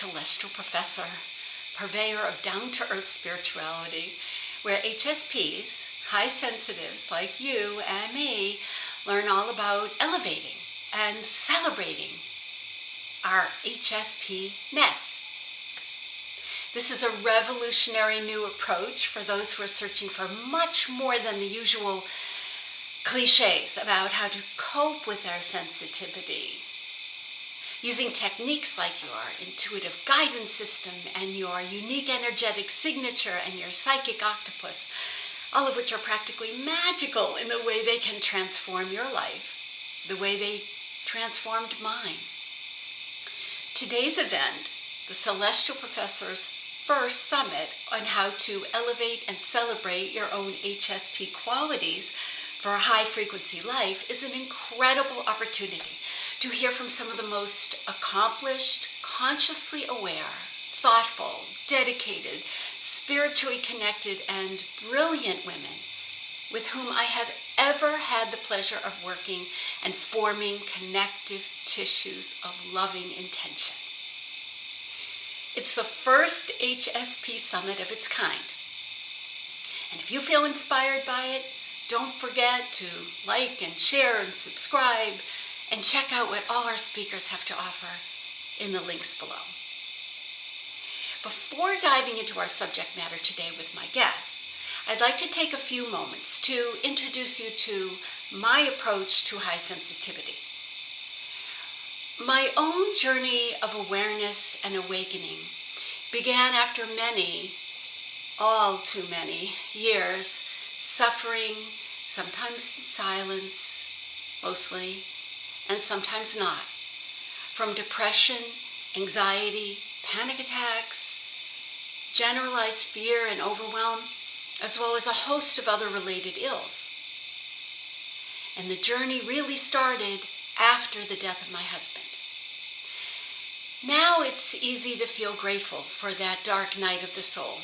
celestial professor, purveyor of down-to-earth spirituality, where HSPs, high sensitives like you and me, learn all about elevating and celebrating our HSP-ness. This is a revolutionary new approach for those who are searching for much more than the usual cliches about how to cope with our sensitivity. Using techniques like your intuitive guidance system and your unique energetic signature and your psychic octopus, all of which are practically magical in the way they can transform your life, the way they transformed mine. Today's event, the Celestial Professor's first summit on how to elevate and celebrate your own HSP qualities for a high-frequency life, is an incredible opportunity to hear from some of the most accomplished, consciously aware, thoughtful, dedicated, spiritually connected, and brilliant women with whom I have ever had the pleasure of working and forming connective tissues of loving intention. It's the first HSP summit of its kind. And if you feel inspired by it, don't forget to like and share and subscribe and check out what all our speakers have to offer in the links below. Before diving into our subject matter today with my guests, I'd like to take a few moments to introduce you to my approach to high sensitivity. My own journey of awareness and awakening began after many, all too many, years suffering, sometimes in silence, mostly, and sometimes not, from depression, anxiety, panic attacks, generalized fear and overwhelm, as well as a host of other related ills. And the journey really started after the death of my husband. Now it's easy to feel grateful for that dark night of the soul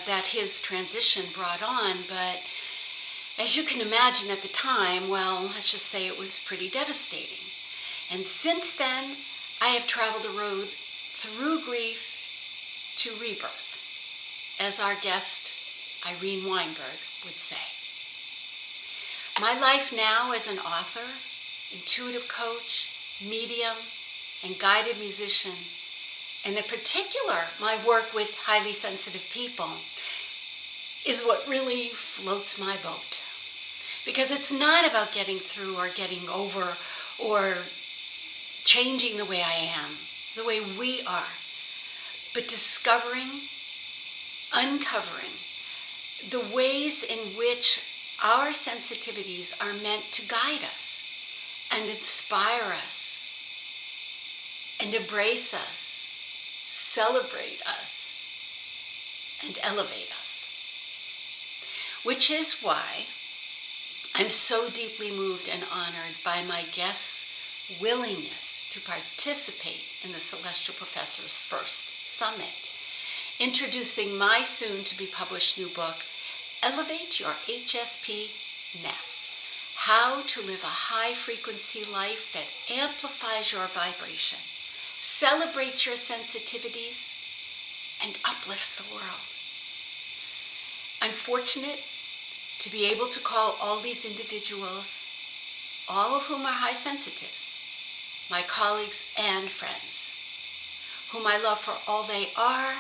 that his transition brought on, but as you can imagine at the time, well, let's just say it was pretty devastating. And since then, I have traveled a road through grief to rebirth, as our guest, Irene Weinberg, would say. My life now as an author, intuitive coach, medium, and guided musician, and in particular, my work with highly sensitive people, is what really floats my boat. Because it's not about getting through or getting over or changing the way I am, the way we are, but discovering, uncovering the ways in which our sensitivities are meant to guide us and inspire us and embrace us, celebrate us, and elevate us. Which is why I'm so deeply moved and honored by my guests' willingness to participate in the Celestial Professor's first summit, introducing my soon-to-be-published new book, Elevate Your HSP-ness, How to Live a High-Frequency Life That Amplifies Your Vibration, Celebrates Your Sensitivities, and Uplifts the World. I'm fortunate to be able to call all these individuals, all of whom are high sensitives, my colleagues and friends, whom I love for all they are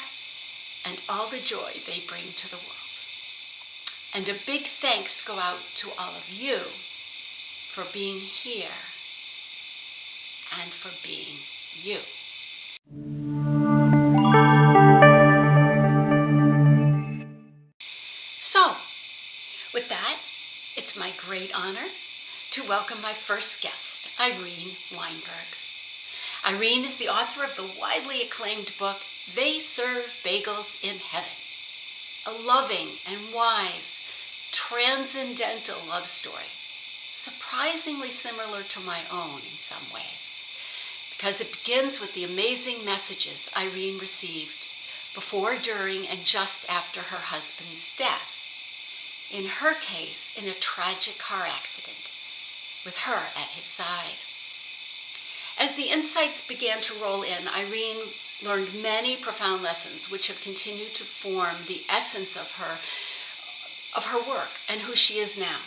and all the joy they bring to the world. And a big thanks go out to all of you for being here and for being you. So, with that, it's my great honor to welcome my first guest, Irene Weinberg. Irene is the author of the widely acclaimed book, They Serve Bagels in Heaven, a loving and wise, transcendental love story, surprisingly similar to my own in some ways, because it begins with the amazing messages Irene received before, during, and just after her husband's death. In her case, in a tragic car accident, with her at his side. As the insights began to roll in, Irene learned many profound lessons which have continued to form the essence of her work and who she is now,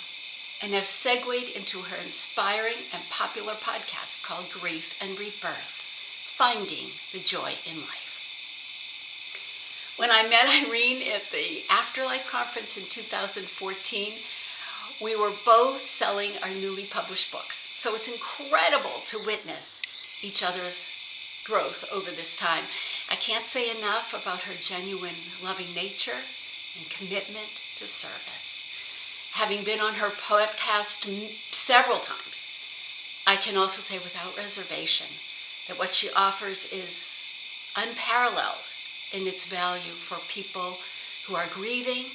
and have segued into her inspiring and popular podcast called Grief and Rebirth, Finding the Joy in Life. When I met Irene at the Afterlife Conference in 2014, we were both selling our newly published books. So it's incredible to witness each other's growth over this time. I can't say enough about her genuine loving nature and commitment to service. Having been on her podcast several times, I can also say without reservation that what she offers is unparalleled in its value for people who are grieving,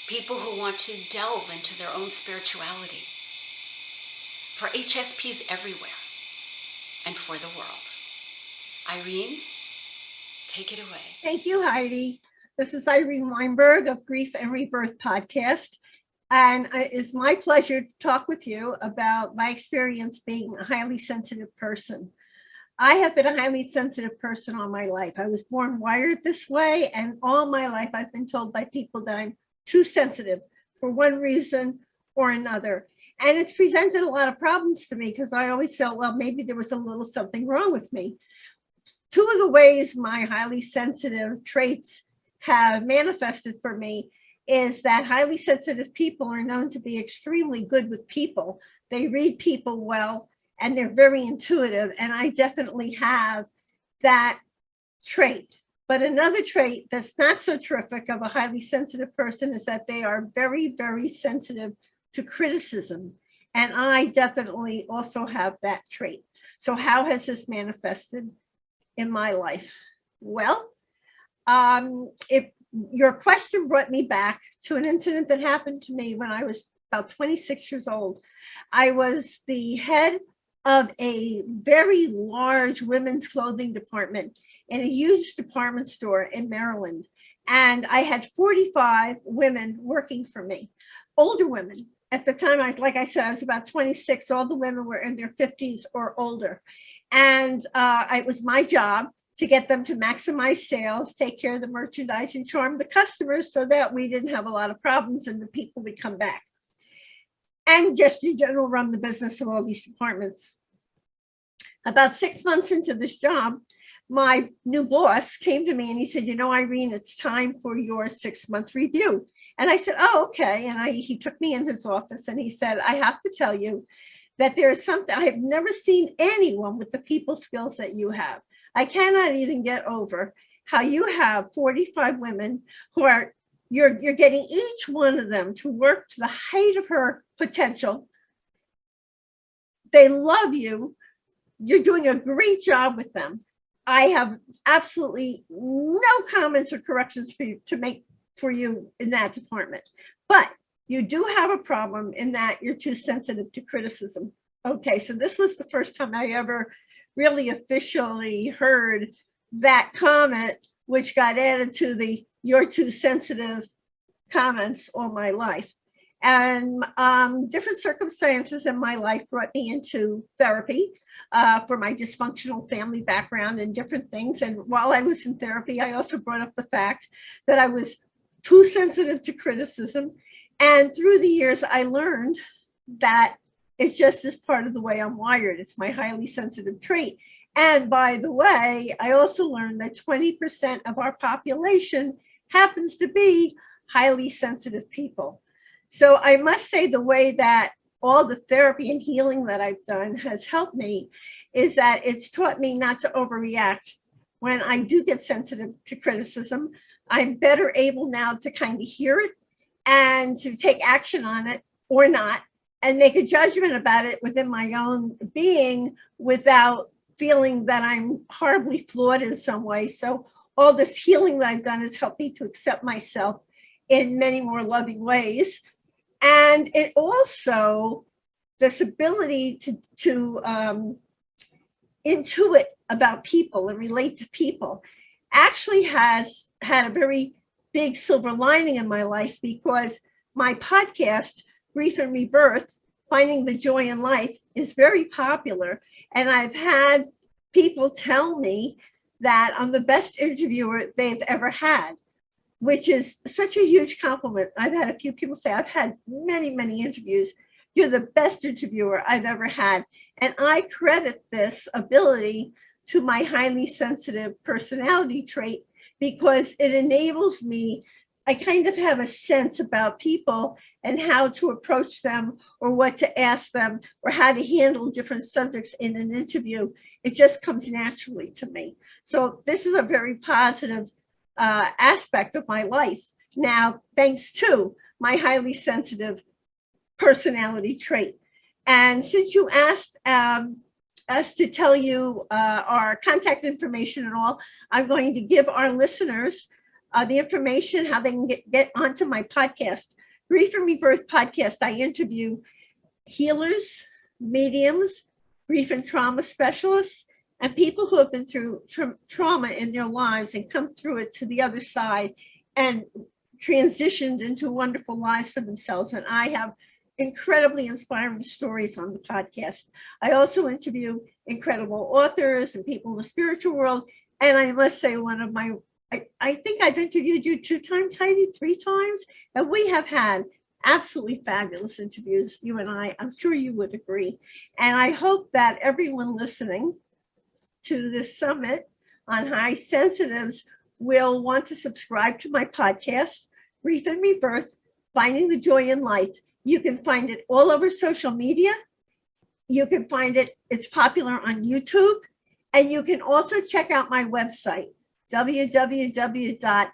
people who want to delve into their own spirituality, for HSPs everywhere, and for the world. Irene, take it away. Thank you, Heidi. This is Irene Weinberg of Grief and Rebirth podcast. And it is my pleasure to talk with you about my experience being a highly sensitive person. I have been a highly sensitive person all my life. I was born wired this way, and all my life I've been told by people that I'm too sensitive for one reason or another. And it's presented a lot of problems to me because I always felt, well, maybe there was a little something wrong with me. Two of the ways my highly sensitive traits have manifested for me is that highly sensitive people are known to be extremely good with people. They read people well, and they're very intuitive. And I definitely have that trait. But another trait that's not so terrific of a highly sensitive person is that they are very, very sensitive to criticism. And I definitely also have that trait. So how has this manifested in my life? Well, your question brought me back to an incident that happened to me when I was about 26 years old. I was the head of a very large women's clothing department in a huge department store in Maryland. And I had 45 women working for me, older women. At the time, like I said, I was about 26. All the women were in their 50s or older. And it was my job to get them to maximize sales, take care of the merchandise, and charm the customers so that we didn't have a lot of problems and the people would come back. And just in general, run the business of all these departments. About 6 months into this job, my new boss came to me and he said, you know, Irene, it's time for your 6-month review. And I said, oh, okay. And he took me in his office and he said, I have to tell you that there is something, I have never seen anyone with the people skills that you have. I cannot even get over how you have 45 women who are, you're getting each one of them to work to the height of her potential. They love you. You're doing a great job with them. I have absolutely no comments or corrections for you to make for you in that department. But you do have a problem in that you're too sensitive to criticism. Okay, so this was the first time I ever really officially heard that comment, which got added to the "you're too sensitive" comments all my life. And different circumstances in my life brought me into therapy for my dysfunctional family background and different things. And while I was in therapy, I also brought up the fact that I was too sensitive to criticism. And through the years, I learned that it's just as part of the way I'm wired. It's my highly sensitive trait. And by the way, I also learned that 20% of our population happens to be highly sensitive people. So I must say the way that all the therapy and healing that I've done has helped me is that it's taught me not to overreact when I do get sensitive to criticism. I'm better able now to kind of hear it and to take action on it or not and make a judgment about it within my own being without feeling that I'm horribly flawed in some way. So all this healing that I've done has helped me to accept myself in many more loving ways. And it also, this ability to intuit about people and relate to people actually has had a very big silver lining in my life, because my podcast, Grief and Rebirth, Finding the Joy in Life is very popular. And I've had people tell me that I'm the best interviewer they've ever had, which is such a huge compliment. I've had a few people say, I've had many, many interviews. You're the best interviewer I've ever had. And I credit this ability to my highly sensitive personality trait because it enables me. I kind of have a sense about people and how to approach them or what to ask them or how to handle different subjects in an interview. It just comes naturally to me. So this is a very positive aspect of my life. Now, thanks to my highly sensitive personality trait. And since you asked us to tell you our contact information and all, I'm going to give our listeners the information, how they can get onto my podcast. Grief and Rebirth podcast, I interview healers, mediums, grief and trauma specialists, and people who have been through trauma in their lives and come through it to the other side and transitioned into wonderful lives for themselves. And I have incredibly inspiring stories on the podcast. I also interview incredible authors and people in the spiritual world. And I must say, I think I've interviewed you 2 times, Heidi, 3 times, and we have had absolutely fabulous interviews, you and I. I'm sure you would agree. And I hope that everyone listening to this summit on high sensitives will want to subscribe to my podcast, Grief and Rebirth, Finding the Joy in Life. You can find it all over social media. You can find it's popular on YouTube. And you can also check out my website, www.irene,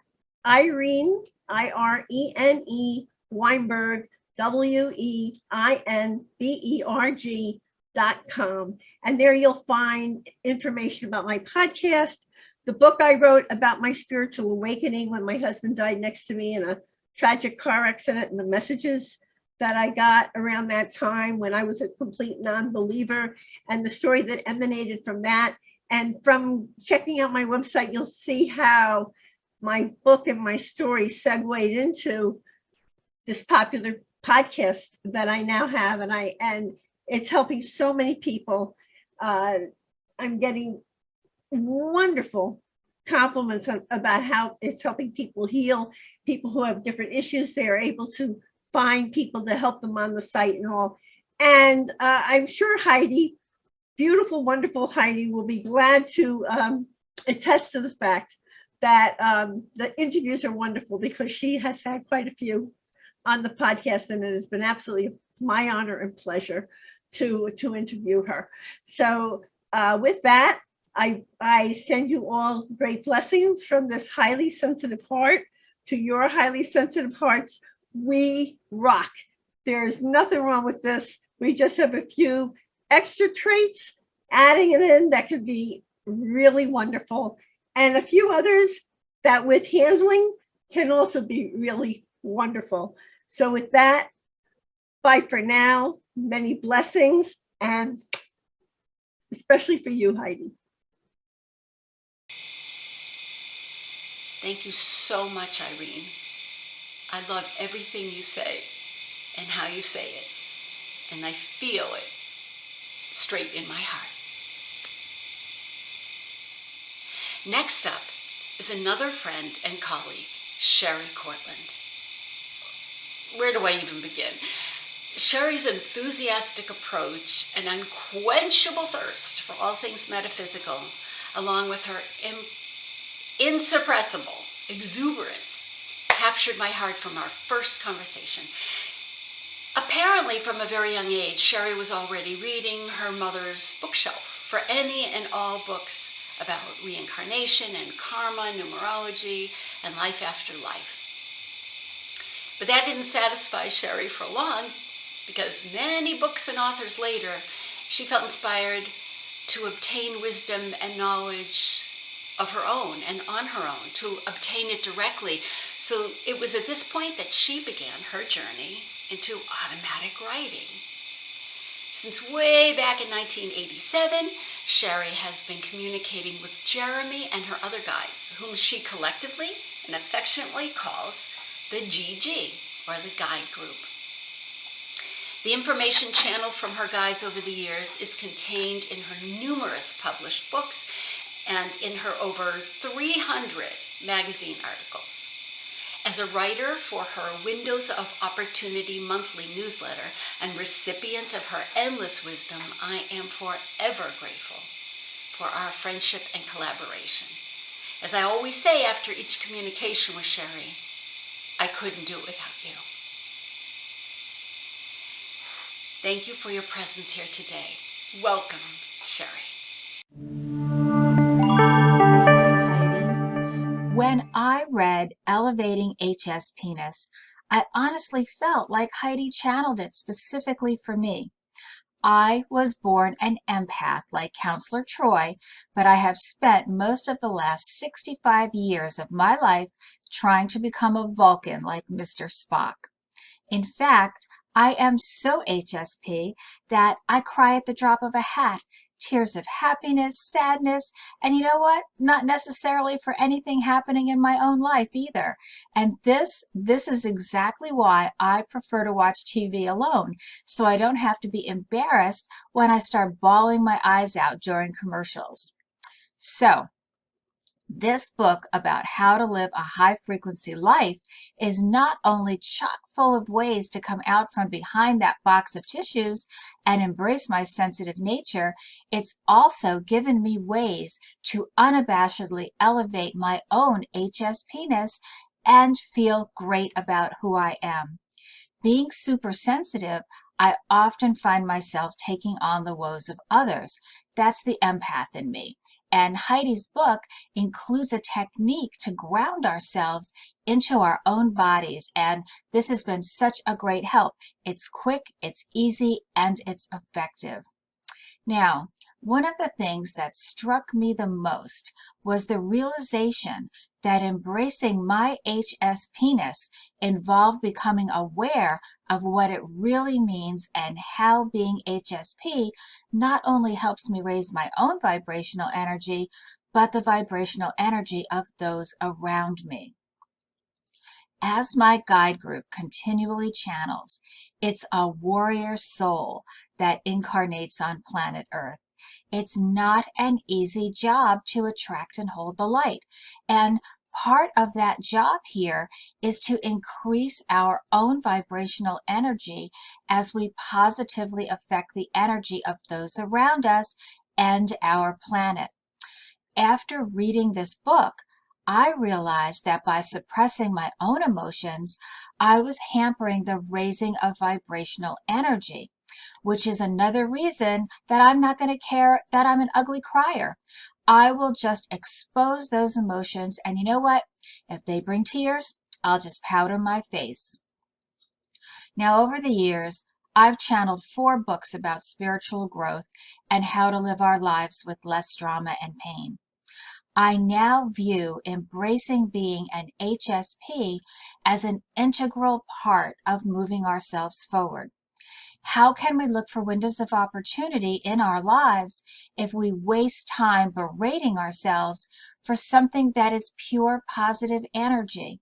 I-R-E-N-E, Weinberg, WEINBERG.com. And there you'll find information about my podcast, the book I wrote about my spiritual awakening when my husband died next to me in a tragic car accident, and the messages that I got around that time when I was a complete non-believer, and the story that emanated from that. And from checking out my website, you'll see how my book and my story segued into this popular podcast that I now have. And it's helping so many people. I'm getting wonderful compliments about how it's helping people heal, people who have different issues. They are able to find people to help them on the site and all. And I'm sure Heidi, beautiful, wonderful Heidi, will be glad to attest to the fact that the interviews are wonderful, because she has had quite a few on the podcast, and it has been absolutely my honor and pleasure to interview her. So with that, I send you all great blessings from this highly sensitive heart to your highly sensitive hearts. We rock. There's nothing wrong with this. We just have a few extra traits, adding it in that could be really wonderful, and a few others that with handling can also be really wonderful. So with that, bye for now. Many blessings, and especially for you, Heidi. Thank you so much, Irene. I love everything you say and how you say it, and I feel it straight in my heart. Next up is another friend and colleague, Sherry Cortland. Where do I even begin? Sherry's enthusiastic approach and unquenchable thirst for all things metaphysical, along with her insuppressible exuberance, captured my heart from our first conversation. Apparently, from a very young age, Sherry was already reading her mother's bookshelf for any and all books about reincarnation and karma, numerology, and life after life. But that didn't satisfy Sherry for long, because many books and authors later, she felt inspired to obtain wisdom and knowledge of her own and on her own, to obtain it directly. So it was at this point that she began her journey into automatic writing. Since way back in 1987, Sherry has been communicating with Jeremy and her other guides, whom she collectively and affectionately calls the GG, or the Guide Group. The information channeled from her guides over the years is contained in her numerous published books and in her over 300 magazine articles. As a writer for her Windows of Opportunity monthly newsletter and recipient of her endless wisdom, I am forever grateful for our friendship and collaboration. As I always say after each communication with Sherry, I couldn't do it without you. Thank you for your presence here today. Welcome, Sherry. Thank you, Heidi. When I read Elevating HS Penis, I honestly felt like Heidi channeled it specifically for me. I was born an empath like Counselor Troy, but I have spent most of the last 65 years of my life trying to become a Vulcan like Mr. Spock. In fact, I am so HSP that I cry at the drop of a hat, tears of happiness, sadness, and you know what? Not necessarily for anything happening in my own life either. And this is exactly why I prefer to watch TV alone, so I don't have to be embarrassed when I start bawling my eyes out during commercials. So, this book about how to live a high-frequency life is not only chock full of ways to come out from behind that box of tissues and embrace my sensitive nature, it's also given me ways to unabashedly elevate my own HS penis and feel great about who I am. Being super sensitive, I often find myself taking on the woes of others. That's the empath in me. And Heidi's book includes a technique to ground ourselves into our own bodies, and this has been such a great help. It's quick, it's easy, and it's effective. Now, one of the things that struck me the most was the realization that embracing my HS penis involved becoming aware of what it really means and how being HSP not only helps me raise my own vibrational energy, but the vibrational energy of those around me. As my guide group continually channels, it's a warrior soul that incarnates on planet Earth. It's not an easy job to attract and hold the light. And part of that job here is to increase our own vibrational energy as we positively affect the energy of those around us and our planet. After reading this book, I realized that by suppressing my own emotions, I was hampering the raising of vibrational energy, which is another reason that I'm not going to care that I'm an ugly crier. I will just expose those emotions, and you know what? If they bring tears, I'll just powder my face. Now, over the years, I've channeled 4 books about spiritual growth and how to live our lives with less drama and pain. I now view embracing being an HSP as an integral part of moving ourselves forward. How can we look for windows of opportunity in our lives if we waste time berating ourselves for something that is pure positive energy?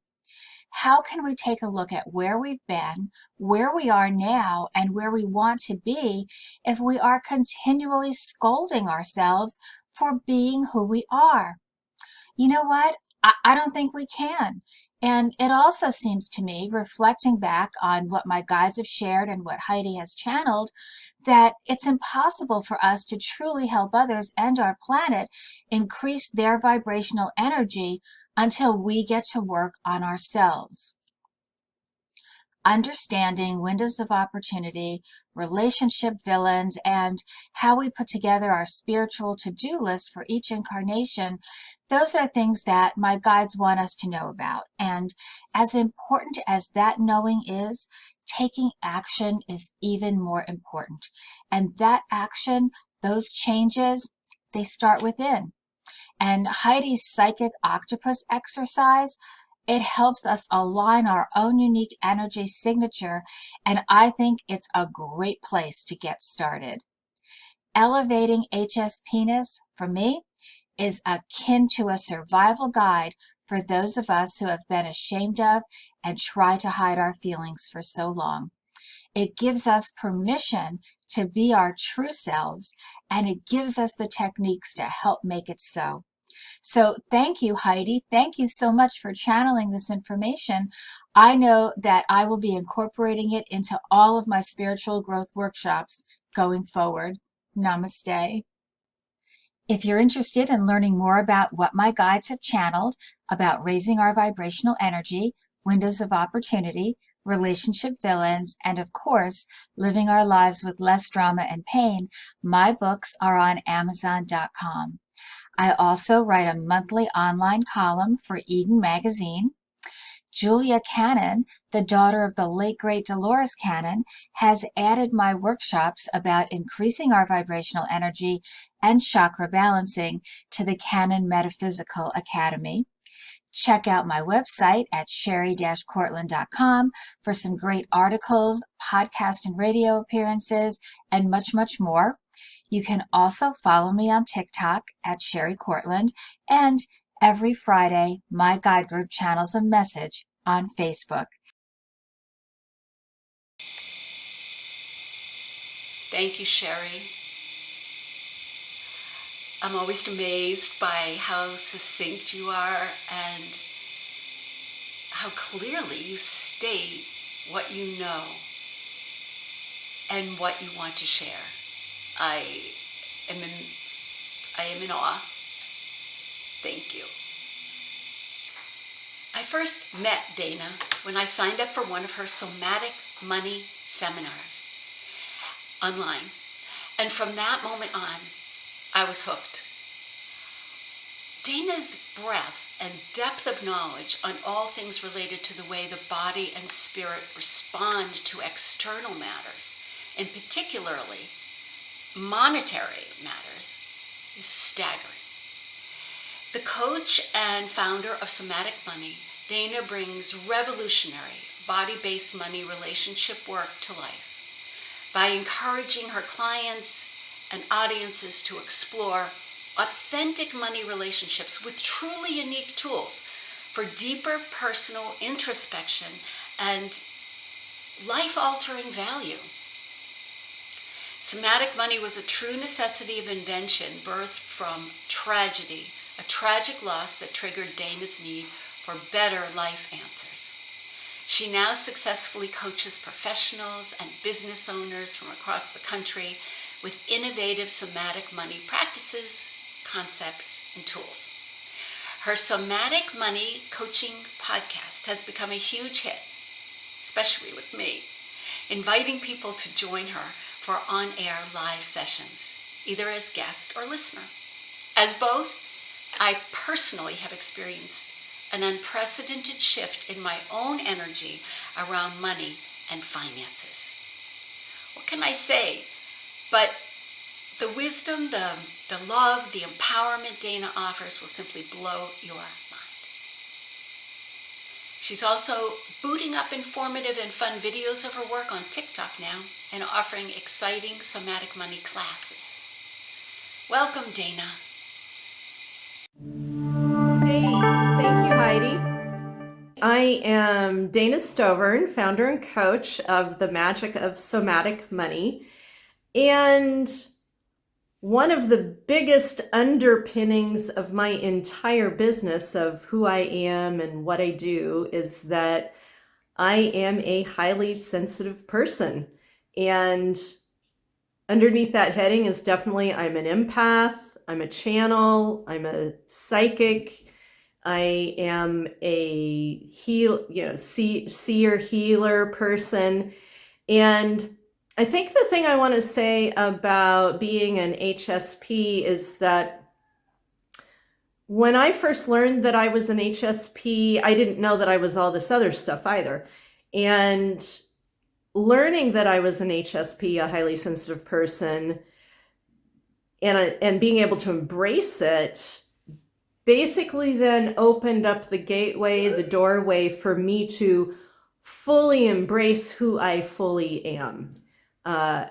How can we take a look at where we've been, where we are now, and where we want to be if we are continually scolding ourselves for being who we are? You know what? I don't think we can. And it also seems to me, reflecting back on what my guides have shared and what Heidi has channeled, that it's impossible for us to truly help others and our planet increase their vibrational energy until we get to work on ourselves. Understanding windows of opportunity, relationship villains, and how we put together our spiritual to-do list for each incarnation, those are things that my guides want us to know about. And as important as that knowing is, taking action is even more important. And that action, those changes, they start within. And Heidi's psychic octopus exercise, it helps us align our own unique energy signature, and I think it's a great place to get started. Elevating HS Penis, for me, is akin to a survival guide for those of us who have been ashamed of and try to hide our feelings for so long. It gives us permission to be our true selves, and it gives us the techniques to help make it so. So thank you, Heidi. Thank you so much for channeling this information. I know that I will be incorporating it into all of my spiritual growth workshops going forward. Namaste. If you're interested in learning more about what my guides have channeled about raising our vibrational energy, windows of opportunity, relationship villains, and of course, living our lives with less drama and pain, my books are on Amazon.com. I also write a monthly online column for Eden Magazine. Julia Cannon, the daughter of the late great Dolores Cannon, has added my workshops about increasing our vibrational energy and chakra balancing to the Cannon Metaphysical Academy. Check out my website at sherry-cortland.com for some great articles, podcast and radio appearances, and much, much more. You can also follow me on TikTok at Sherry Cortland, and every Friday, my guide group channels a message on Facebook. Thank you, Sherry. I'm always amazed by how succinct you are and how clearly you state what you know and what you want to share. I am in awe. Thank you. I first met Dana when I signed up for one of her somatic money seminars online. And from that moment on, I was hooked. Dana's breadth and depth of knowledge on all things related to the way the body and spirit respond to external matters, and particularly monetary matters, is staggering. The coach and founder of Somatic Money, Dana brings revolutionary body-based money relationship work to life by encouraging her clients and audiences to explore authentic money relationships with truly unique tools for deeper personal introspection and life-altering value. Somatic Money was a true necessity of invention birthed from tragedy, a tragic loss that triggered Dana's need for better life answers. She now successfully coaches professionals and business owners from across the country with innovative somatic money practices, concepts, and tools. Her Somatic Money coaching podcast has become a huge hit, especially with me, inviting people to join her for on-air live sessions, either as guest or listener. As both, I personally have experienced an unprecedented shift in my own energy around money and finances. What can I say? But the wisdom, the love, the empowerment Dana offers will simply blow your mind. She's also booting up informative and fun videos of her work on TikTok now and offering exciting somatic money classes. Welcome, Dana. Hey, thank you, Heidi. I am Dana Stovern, founder and coach of The Magic of Somatic Money. And one of the biggest underpinnings of my entire business of who I am and what I do is that I am a highly sensitive person. And underneath that heading is definitely I'm an empath, I'm a channel, I'm a psychic, I am a seer healer person. And I think the thing I want to say about being an HSP is that when I first learned that I was an HSP, I didn't know that I was all this other stuff either. And learning that I was an HSP, a highly sensitive person, and being able to embrace it, basically then opened up the gateway, the doorway for me to fully embrace who I fully am. And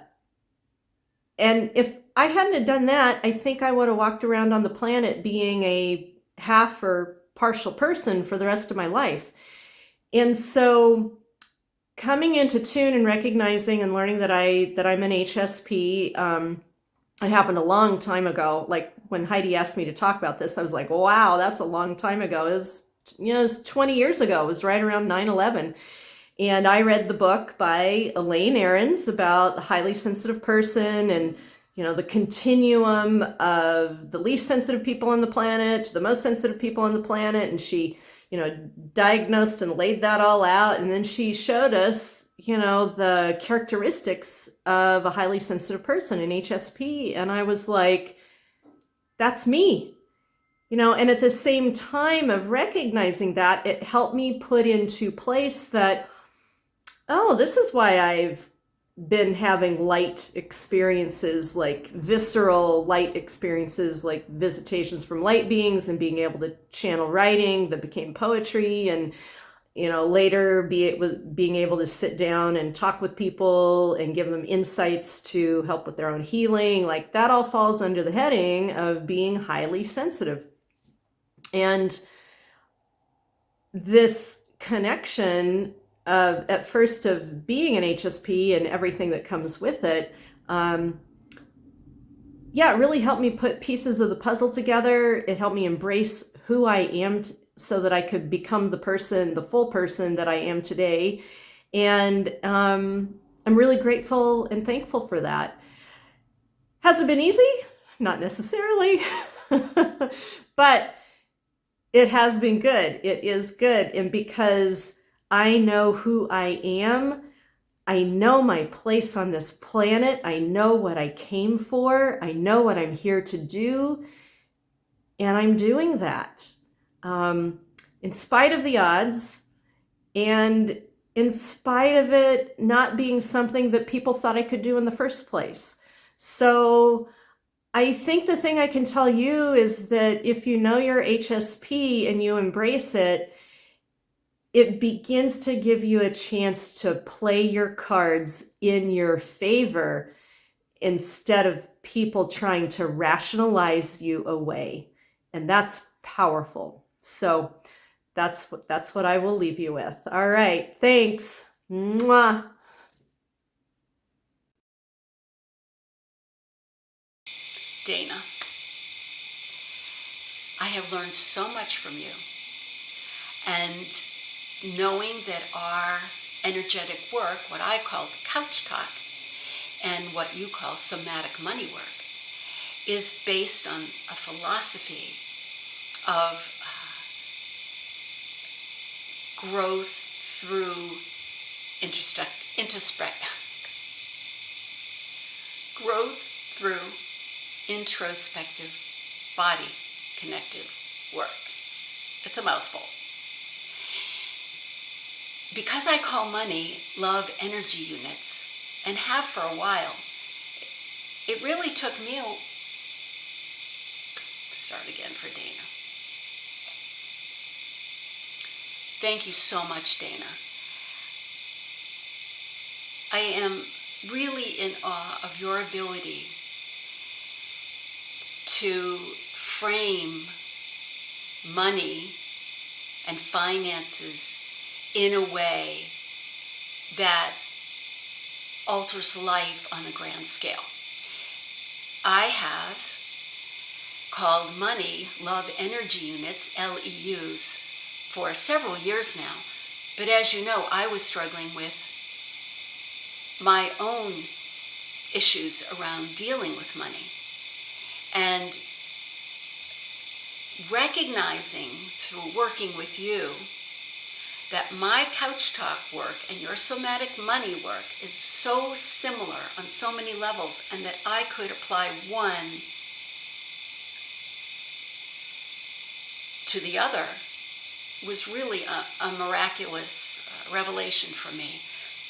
if I hadn't have done that, I think I would have walked around on the planet being a half or partial person for the rest of my life. And so coming into tune and recognizing and learning that I'm an HSP, it happened a long time ago. Like when Heidi asked me to talk about this, I was like, wow, that's a long time ago. It was 20 years ago. It was right around 9/11. And I read the book by Elaine Ahrens about the highly sensitive person and, the continuum of the least sensitive people on the planet to the most sensitive people on the planet. And she, diagnosed and laid that all out. And then she showed us, the characteristics of a highly sensitive person, an HSP. And I was like, that's me. And at the same time of recognizing that, it helped me put into place that, oh, this is why I've been having light experiences, like visceral light experiences, like visitations from light beings and being able to channel writing that became poetry, and later being able to sit down and talk with people and give them insights to help with their own healing. Like that all falls under the heading of being highly sensitive. And this connection at first of being an HSP and everything that comes with it, it really helped me put pieces of the puzzle together. It helped me embrace who I am so that I could become the full person that I am today. And I'm really grateful and thankful for that. Has it been easy? Not necessarily, but it has been good. It is good. And because I know who I am, I know my place on this planet, I know what I came for, I know what I'm here to do, and I'm doing that. In spite of the odds, and in spite of it not being something that people thought I could do in the first place. So I think the thing I can tell you is that if you know your HSP and you embrace it, it begins to give you a chance to play your cards in your favor instead of people trying to rationalize you away. And that's powerful. So that's what I will leave you with. All right. Thanks. Mwah. Dana, I have learned so much from you. And knowing that our energetic work, what I call couch talk, and what you call somatic money work, is based on a philosophy of growth through introspective body connective work. It's a mouthful. Because I call money love energy units, and have for a while, it really took me start again for Dana. Thank you so much, Dana. I am really in awe of your ability to frame money and finances in a way that alters life on a grand scale. I have called money love energy units, LEUs, for several years now. But as you know, I was struggling with my own issues around dealing with money. And recognizing through working with you that my couch talk work and your somatic money work is so similar on so many levels, and that I could apply one to the other, was really a miraculous revelation for me.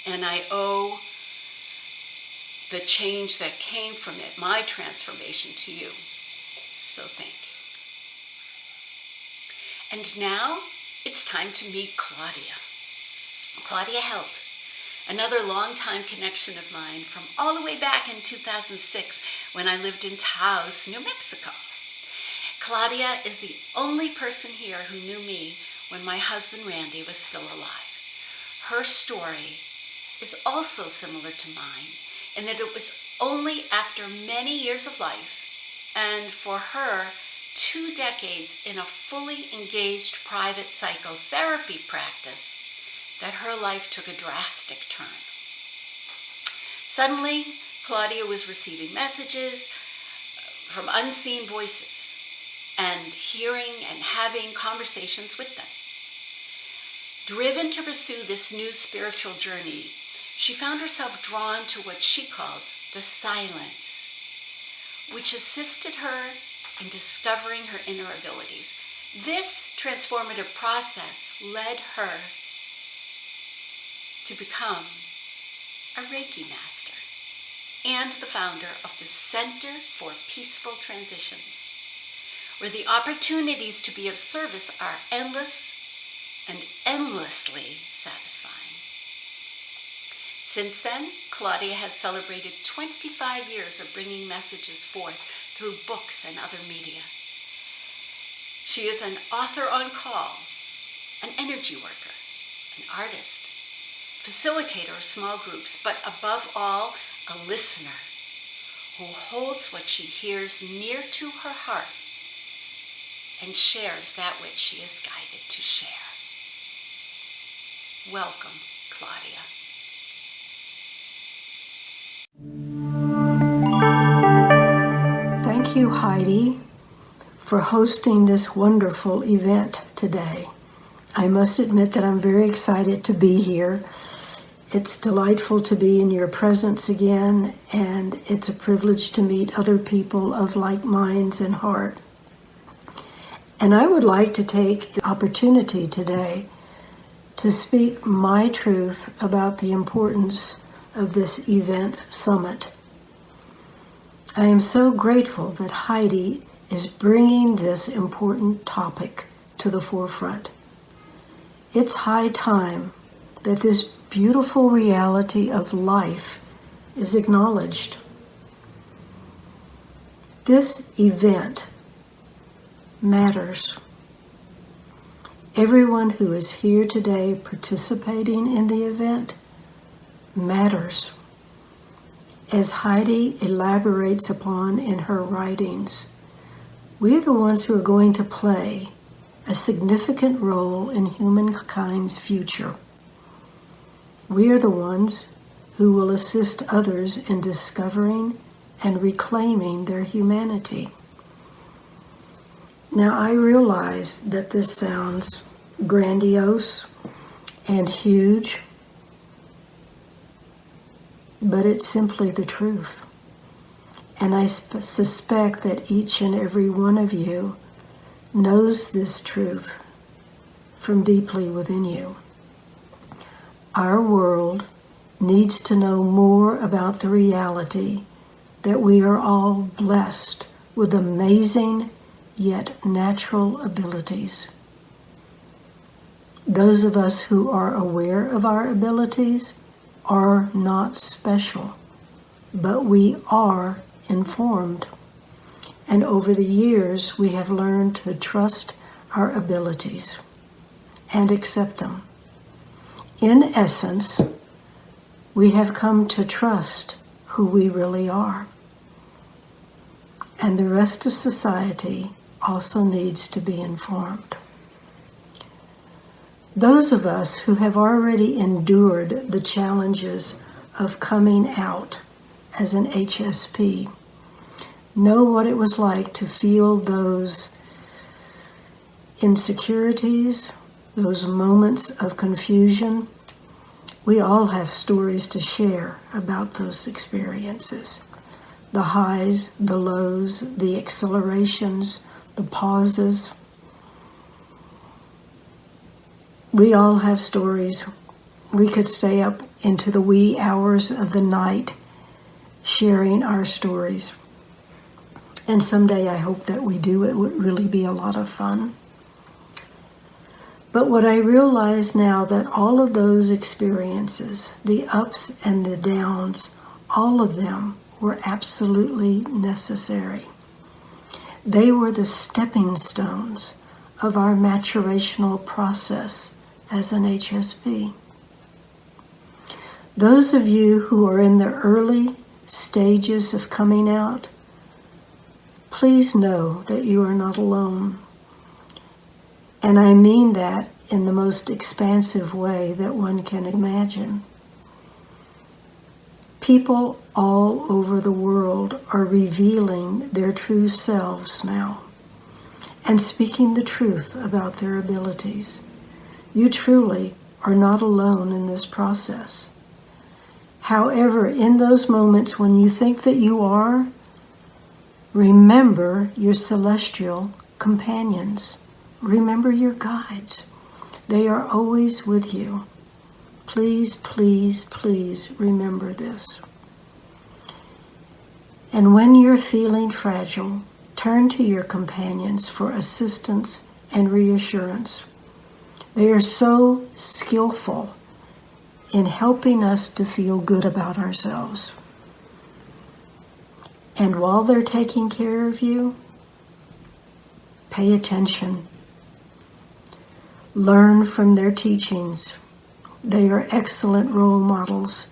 And I owe the change that came from it, my transformation, to you. So thank you. And now it's time to meet Claudia. Claudia Helt, another longtime connection of mine from all the way back in 2006 when I lived in Taos, New Mexico. Claudia is the only person here who knew me when my husband Randy was still alive. Her story was also similar to mine in that it was only after many years of life, and for her 2 decades in a fully engaged private psychotherapy practice, that her life took a drastic turn. Suddenly, Claudia was receiving messages from unseen voices and hearing and having conversations with them. Driven to pursue this new spiritual journey, she found herself drawn to what she calls the silence, which assisted her in discovering her inner abilities. This transformative process led her to become a Reiki master and the founder of the Center for Peaceful Transitions, where the opportunities to be of service are endless and endlessly satisfying. Since then, Claudia has celebrated 25 years of bringing messages forth through books and other media. She is an author on call, an energy worker, an artist, facilitator of small groups, but above all, a listener who holds what she hears near to her heart and shares that which she is guided to share. Welcome, Claudia. Thank you, Heidi, for hosting this wonderful event today. I must admit that I'm very excited to be here. It's delightful to be in your presence again, and it's a privilege to meet other people of like minds and heart. And I would like to take the opportunity today to speak my truth about the importance of this event summit. I am so grateful that Heidi is bringing this important topic to the forefront. It's high time that this beautiful reality of life is acknowledged. This event matters. Everyone who is here today participating in the event matters. As Heidi elaborates upon in her writings, we are the ones who are going to play a significant role in humankind's future. We are the ones who will assist others in discovering and reclaiming their humanity. Now, I realize that this sounds grandiose and huge, but it's simply the truth. And I suspect that each and every one of you knows this truth from deeply within you. Our world needs to know more about the reality that we are all blessed with amazing yet natural abilities. Those of us who are aware of our abilities are not special, but we are informed. And over the years, we have learned to trust our abilities and accept them. In essence, we have come to trust who we really are. And the rest of society also needs to be informed. Those of us who have already endured the challenges of coming out as an HSP know what it was like to feel those insecurities, those moments of confusion. We all have stories to share about those experiences. The highs, the lows, the accelerations, the pauses. We all have stories. We could stay up into the wee hours of the night sharing our stories. And someday I hope that we do. It would really be a lot of fun. But what I realize now that all of those experiences, the ups and the downs, all of them were absolutely necessary. They were the stepping stones of our maturational process as an HSP. Those of you who are in the early stages of coming out, please know that you are not alone. And I mean that in the most expansive way that one can imagine. People all over the world are revealing their true selves now and speaking the truth about their abilities. You truly are not alone in this process. However, in those moments when you think that you are, remember your celestial companions. Remember your guides. They are always with you. Please, please, please remember this. And when you're feeling fragile, turn to your companions for assistance and reassurance. They are so skillful in helping us to feel good about ourselves. And while they're taking care of you, pay attention. Learn from their teachings. They are excellent role models,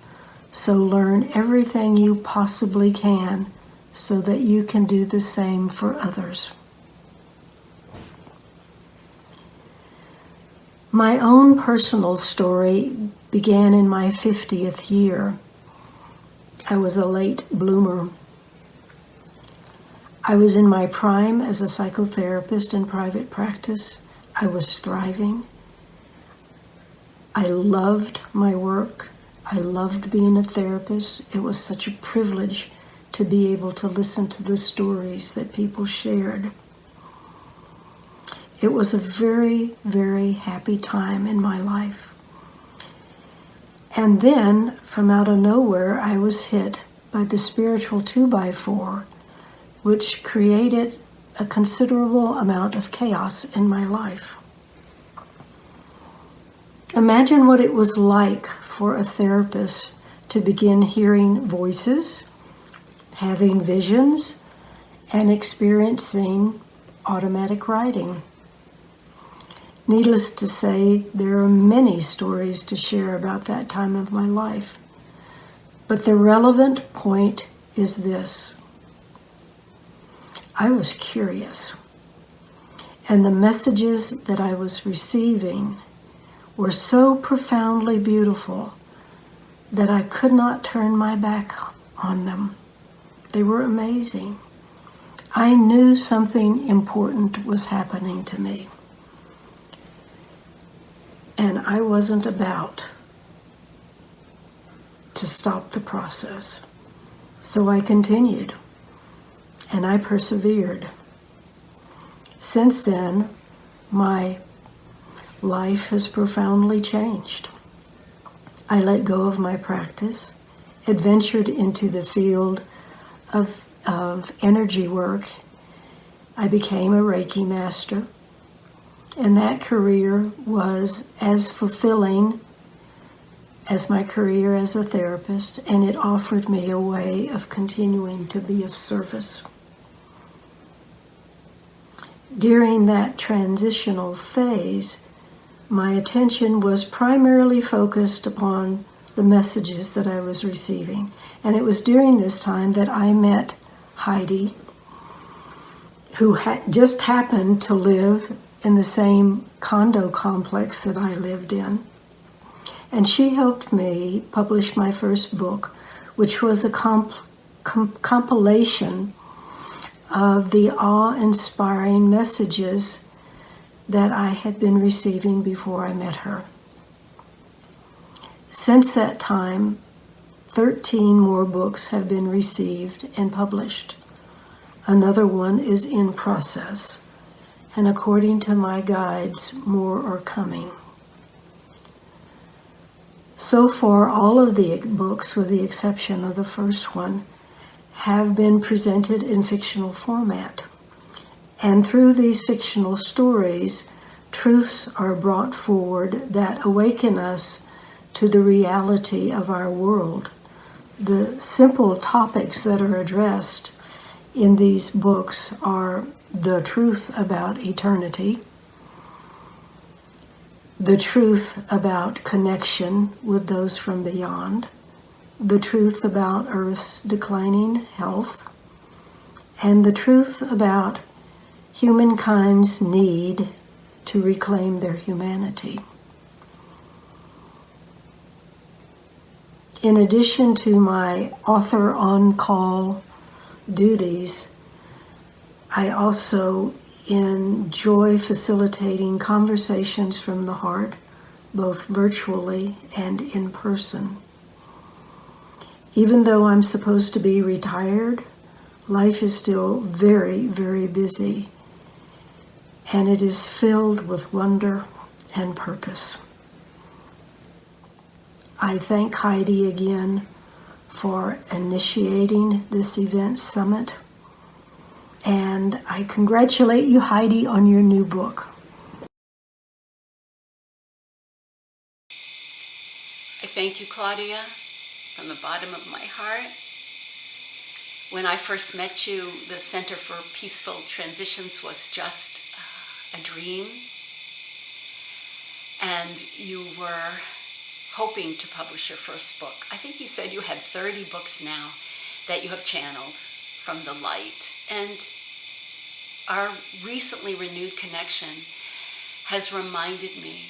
so learn everything you possibly can so that you can do the same for others. My own personal story began in my 50th year. I was a late bloomer. I was in my prime as a psychotherapist in private practice. I was thriving. I loved my work. I loved being a therapist. It was such a privilege to be able to listen to the stories that people shared. It was a very, very happy time in my life. And then, from out of nowhere, I was hit by the spiritual 2x4, which created a considerable amount of chaos in my life. Imagine what it was like for a therapist to begin hearing voices, having visions, and experiencing automatic writing. Needless to say, there are many stories to share about that time of my life. But the relevant point is this. I was curious, and the messages that I was receiving were so profoundly beautiful that I could not turn my back on them. They were amazing. I knew something important was happening to me, and I wasn't about to stop the process. So I continued, and I persevered. Since then, my life has profoundly changed. I let go of my practice, adventured into the field of energy work. I became a Reiki master, and that career was as fulfilling as my career as a therapist, and it offered me a way of continuing to be of service. During that transitional phase, my attention was primarily focused upon the messages that I was receiving. And it was during this time that I met Heidi, who just happened to live in the same condo complex that I lived in. And she helped me publish my first book, which was a compilation of the awe-inspiring messages that I had been receiving before I met her. Since that time, 13 more books have been received and published. Another one is in process, and according to my guides, more are coming. So far, all of the books, with the exception of the first one, have been presented in fictional format. And through these fictional stories, truths are brought forward that awaken us to the reality of our world. The simple topics that are addressed in these books are the truth about eternity, the truth about connection with those from beyond, the truth about Earth's declining health, and the truth about humankind's need to reclaim their humanity. In addition to my author on-call duties, I also enjoy facilitating conversations from the heart, both virtually and in person. Even though I'm supposed to be retired, life is still very, very busy, and it is filled with wonder and purpose. I thank Heidi again for initiating this event summit, and I congratulate you, Heidi, on your new book. I thank you, Claudia, from the bottom of my heart. When I first met you, the Center for Peaceful Transitions was just a dream. And you were hoping to publish your first book. I think you said you had 30 books now that you have channeled from the light. And our recently renewed connection has reminded me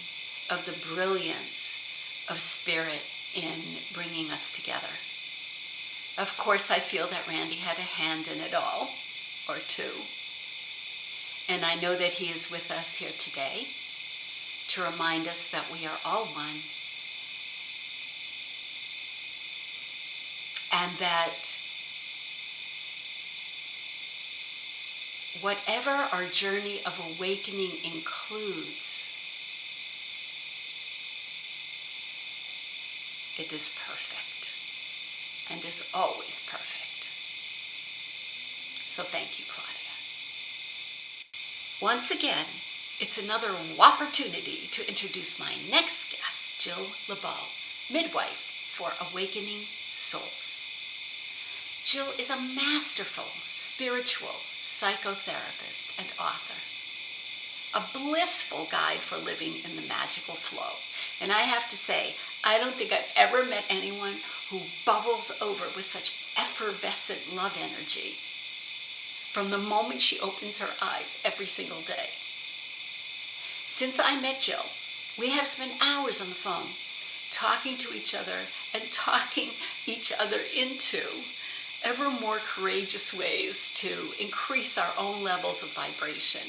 of the brilliance of spirit in bringing us together. Of course, I feel that Randy had a hand in it all, or two. And I know that he is with us here today to remind us that we are all one. And that whatever our journey of awakening includes, it is perfect and is always perfect. So thank you, Claudia. Once again, it's another opportunity to introduce my next guest, Jill LeBeau, midwife for Awakening Souls. Jill is a masterful spiritual psychotherapist and author, a blissful guide for living in the magical flow. And I have to say, I don't think I've ever met anyone who bubbles over with such effervescent love energy from the moment she opens her eyes every single day. Since I met Jill, we have spent hours on the phone talking to each other and talking each other into ever more courageous ways to increase our own levels of vibration,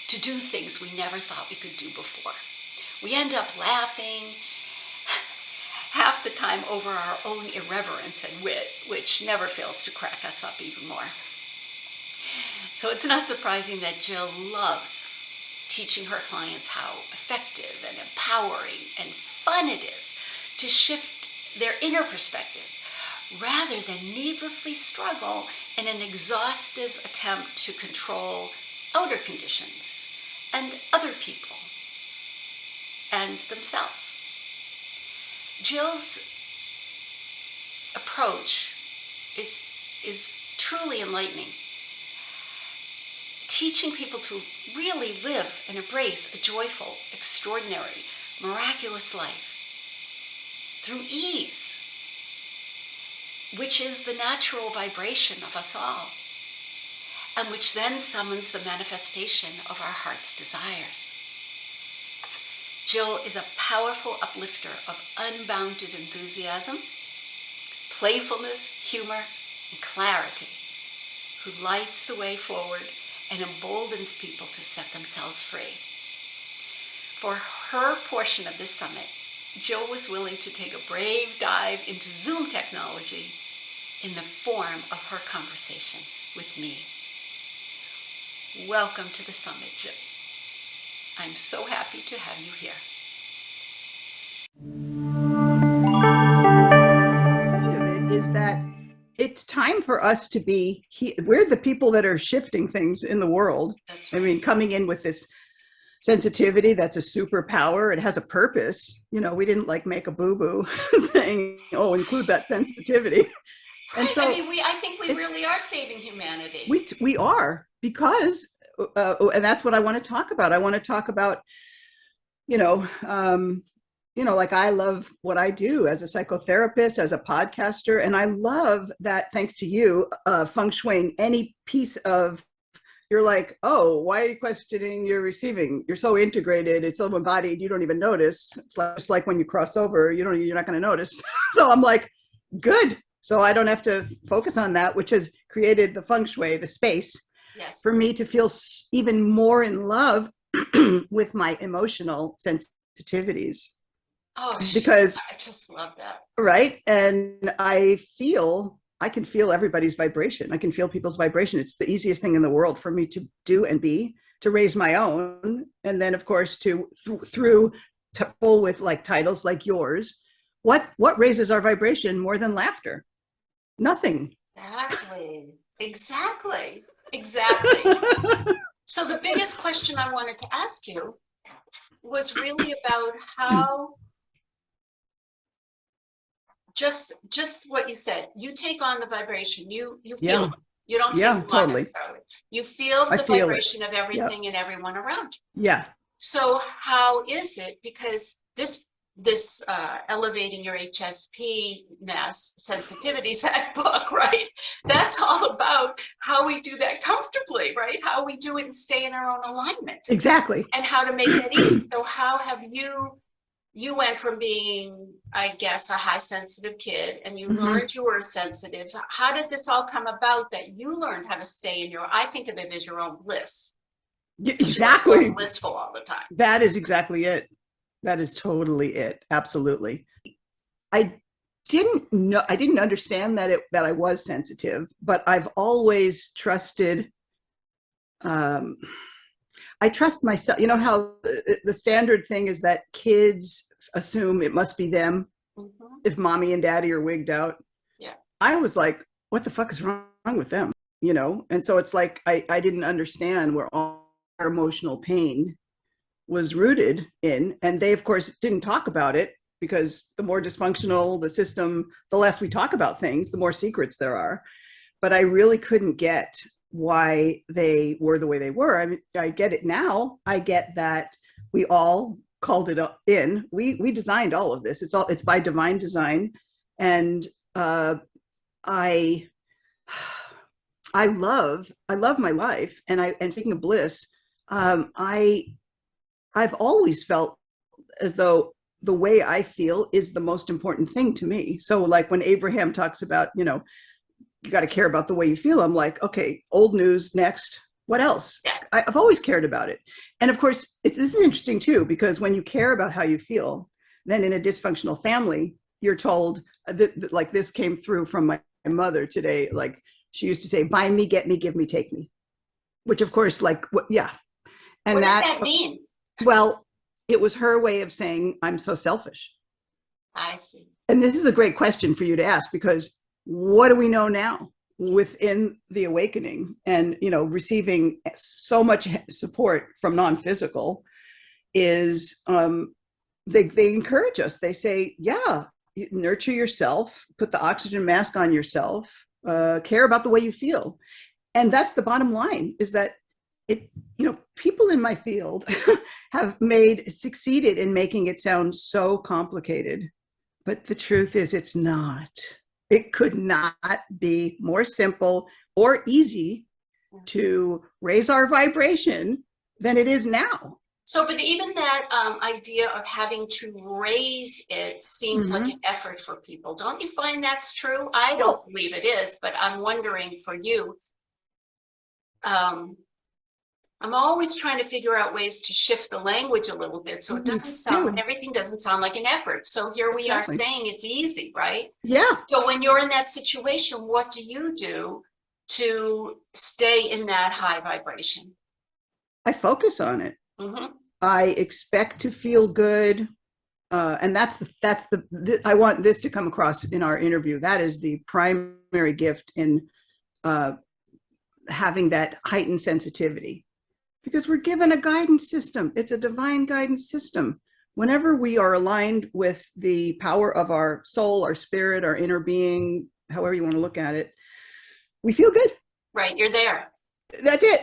to do things we never thought we could do before. We end up laughing half the time over our own irreverence and wit, which never fails to crack us up even more. So it's not surprising that Jill loves teaching her clients how effective and empowering and fun it is to shift their inner perspective rather than needlessly struggle in an exhaustive attempt to control outer conditions and other people and themselves. Jill's approach is truly enlightening, teaching people to really live and embrace a joyful, extraordinary, miraculous life through ease, which is the natural vibration of us all, and which then summons the manifestation of our heart's desires. Jill is a powerful uplifter of unbounded enthusiasm, playfulness, humor, and clarity, who lights the way forward and emboldens people to set themselves free. For her portion of this summit, Jill was willing to take a brave dive into Zoom technology in the form of her conversation with me. Welcome to the summit, Jill. I'm so happy to have you here. Of it is that it's time for us to be we're the people that are shifting things in the world. That's right. I mean, coming in with this sensitivity, that's a superpower. It has a purpose. You know, we didn't like make a boo-boo saying, oh, include that sensitivity. And Right. so I think we really are saving humanity. we are, because and that's what I want to talk about. I want to talk about you know, like I love what I do as a psychotherapist, as a podcaster, and I love that thanks to you, feng shuiing any piece of, you're like, oh, why are you questioning your receiving? You're so integrated, it's so embodied, you don't even notice. It's like, just like when you cross over, you're not going to notice. So I'm like, good. So I don't have to focus on that, which has created the feng shui, the space Yes. for me to feel even more in love with my emotional sensitivities. Oh, Because I just love that. right, and I can feel everybody's vibration. I can feel people's vibration. It's the easiest thing in the world for me to do and be, to raise my own, and then of course to through pull with like titles like yours. What raises our vibration more than laughter? Nothing. Exactly. So the biggest question I wanted to ask you was really about how just what you said. You take on the vibration. You feel Yeah. it. You don't Yeah, take them on totally. necessarily. You feel I the feel it. vibration of everything and everyone around you. Yeah. So how is it? Because this elevating your HSP-ness sensitivities, that book, right? That's all about how we do that comfortably, right? How we do it and stay in our own alignment. Exactly. And how to make that easy. So how have you went from being, I guess, a high sensitive kid, and you learned you were sensitive. How did this all come about that you learned how to stay in I think of it as your own bliss. Exactly. You're so blissful all the time. That is exactly it. That is totally it. Absolutely. I didn't understand that I was sensitive, but I've always trusted, I trust myself. You know how the standard thing is that kids assume it must be them if mommy and daddy are wigged out. Yeah. I was like, what the fuck is wrong with them? And so it's like, I didn't understand where all our emotional pain was rooted in. And they, of course, didn't talk about it, because the more dysfunctional the system, the less we talk about things, the more secrets there are. But I really couldn't get why they were the way they were. I mean, I get it now. I get that we all called it in. We designed all of this. It's by divine design. And I love my life. And speaking of bliss, I've always felt as though the way I feel is the most important thing to me. So like when Abraham talks about, you got to care about the way you feel, I'm like, okay, old news, next. What else? Yeah. I've always cared about it. And of course, this is interesting too, because when you care about how you feel, then in a dysfunctional family, you're told that like this came through from my mother today. Like she used to say, buy me, get me, give me, take me, which of course, like, yeah. And what does that mean? Well, it was her way of saying, I'm so selfish. I see. And this is a great question for you to ask, because what do we know now within the awakening and, receiving so much support from non-physical is, they encourage us. They say, yeah, nurture yourself, put the oxygen mask on yourself, care about the way you feel. And that's the bottom line, is that people in my field have succeeded in making it sound so complicated, but the truth is it's not. It could not be more simple or easy to raise our vibration than it is now. So, but even that idea of having to raise it seems like an effort for people. Don't you find that's true? I don't believe it is, but I'm wondering for you. I'm always trying to figure out ways to shift the language a little bit so it doesn't sound, everything doesn't sound like an effort. So here we are saying it's easy, right? Yeah. So when you're in that situation, what do you do to stay in that high vibration? I focus on it. I expect to feel good. And I want this to come across in our interview. That is the primary gift in having that heightened sensitivity. Because we're given a guidance system. It's a divine guidance system. Whenever we are aligned with the power of our soul, our spirit, our inner being, however you want to look at it, we feel good. Right, you're there. That's it.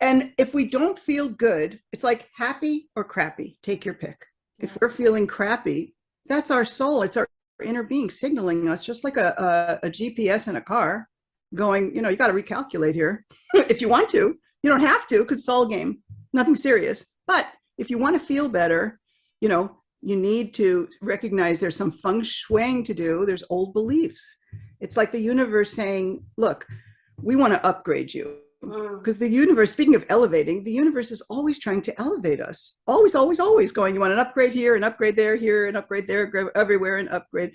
And if we don't feel good, it's like happy or crappy, take your pick. If we're feeling crappy, that's our soul. It's our inner being signaling us, just like a GPS in a car going, you got to recalculate here. If you want to, you don't have to, because it's all game, nothing serious. But if you want to feel better, you need to recognize there's some feng shuiing to do. There's old beliefs. It's like the universe saying, look, we want to upgrade you. Because the universe, speaking of elevating, the universe is always trying to elevate us. Always, always, always going, you want an upgrade here, an upgrade there, here, an upgrade there, everywhere, an upgrade.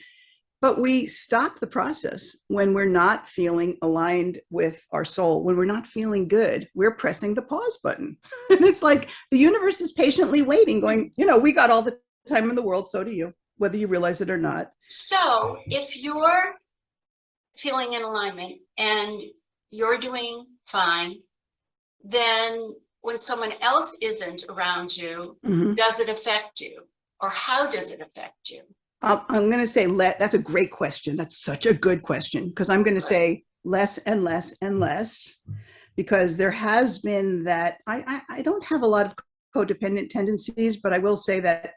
But we stop the process when we're not feeling aligned with our soul. When we're not feeling good, we're pressing the pause button. And it's like the universe is patiently waiting, going, we got all the time in the world, so do you, whether you realize it or not. So if you're feeling in alignment and you're doing fine, then when someone else isn't around you, does it affect you? Or how does it affect you? I'm going to say, that's a great question. That's such a good question, because I'm going to say less and less and less, because there has been that, I don't have a lot of codependent tendencies, but I will say that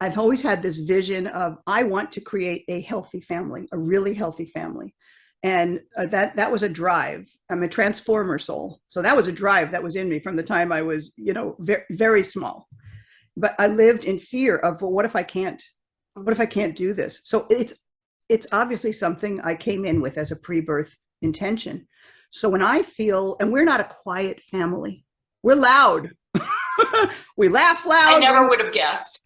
I've always had this vision of, I want to create a healthy family, a really healthy family. And that was a drive. I'm a transformer soul. So that was a drive that was in me from the time I was, very, very small. But I lived in fear of, well, what if I can't? What if I can't do this? So it's obviously something I came in with as a pre-birth intention. So when I feel, and we're not a quiet family, we're loud. We laugh loud. I never would have guessed.